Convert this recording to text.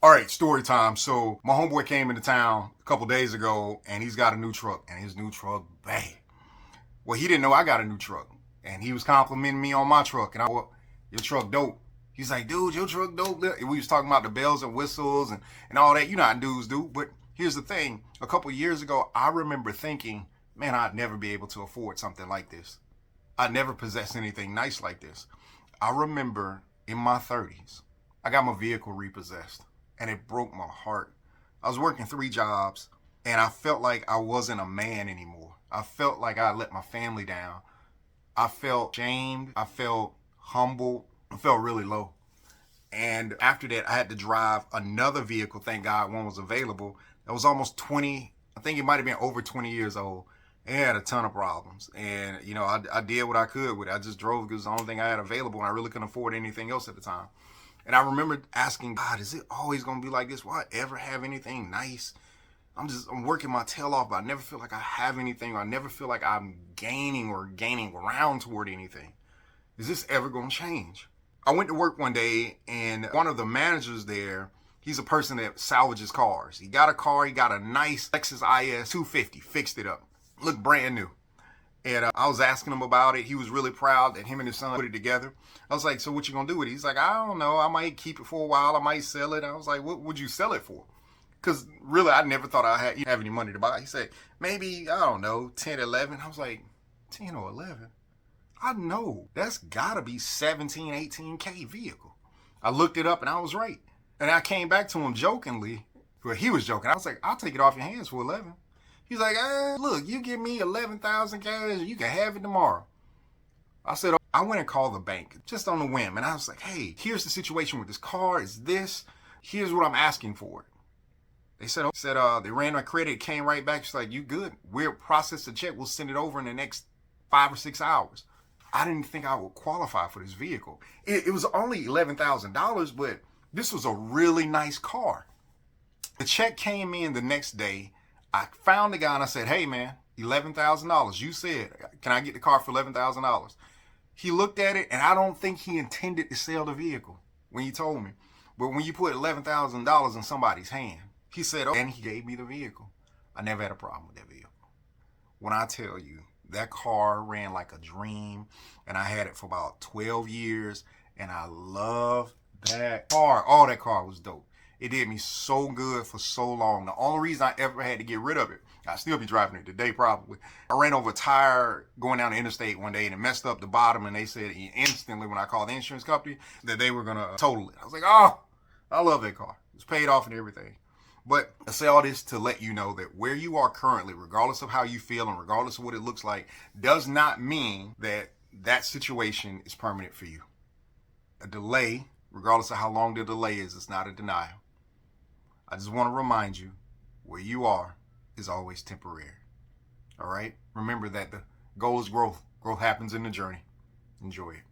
All right, story time. So my homeboy came into town a couple days ago, and he's got a new truck, and his new truck, bang. Well, he didn't know I got a new truck, and he was complimenting me on my truck, and well, your truck dope. He's like, dude, your truck dope. We was talking about the bells and whistles and all that. You know how dudes do. But here's the thing. A couple years ago, I remember thinking, man, I'd never be able to afford something like this. I never possessed anything nice like this. I remember in my 30s, I got my vehicle repossessed, and it broke my heart. I was working 3 jobs, and I felt like I wasn't a man anymore. I felt like I let my family down. I felt shamed. I felt humbled. I felt really low. And after that, I had to drive another vehicle. Thank God one was available. That was almost 20, I think it might have been over 20 years old. It had a ton of problems. And, I did what I could with it. I just drove because it was the only thing I had available, and I really couldn't afford anything else at the time. And I remember asking God, is it always going to be like this? Will I ever have anything nice? I'm working my tail off, but I never feel like I have anything. Or I never feel like I'm gaining ground toward anything. Is this ever going to change? I went to work one day, and one of the managers there, he's a person that salvages cars. He got a car. He got a nice Lexus IS 250, fixed it up. Looked brand new. And I was asking him about it. He was really proud that him and his son put it together. I was like, so what you going to do with it? He's like, I don't know. I might keep it for a while. I might sell it. I was like, what would you sell it for? Because really, I never thought I'd have any money to buy. He said, maybe, I don't know, 10, 11. I was like, 10 or 11? I know. That's got to be 17, 18K vehicle. I looked it up, and I was right. And I came back to him jokingly. Well, he was joking. I was like, I'll take it off your hands for 11. He's like, look, you give me 11,000 cash, you can have it tomorrow. I said, I went and called the bank just on a whim. And I was like, hey, here's the situation with this car. It's this. Here's what I'm asking for it. They said, they ran my credit. It came right back. She's like, you good. We'll process the check. We'll send it over in the next 5 or 6 hours. I didn't think I would qualify for this vehicle. It was only $11,000, but this was a really nice car. The check came in the next day. I found the guy and I said, hey man, $11,000. You said, can I get the car for $11,000? He looked at it, and I don't think he intended to sell the vehicle when he told me. But when you put $11,000 in somebody's hand, he said, oh, and he gave me the vehicle. I never had a problem with that vehicle. When I tell you, that car ran like a dream, and I had it for about 12 years, and I love that car. Oh, that car was dope. It did me so good for so long. The only reason I ever had to get rid of it, I'll still be driving it today probably. I ran over a tire going down the interstate one day, and it messed up the bottom, and they said instantly when I called the insurance company that they were going to total it. I was like, oh, I love that car. It's paid off and everything. But I say all this to let you know that where you are currently, regardless of how you feel and regardless of what it looks like, does not mean that that situation is permanent for you. A delay, regardless of how long the delay is not a denial. I just want to remind you, where you are is always temporary. All right? Remember that the goal is growth. Growth happens in the journey. Enjoy it.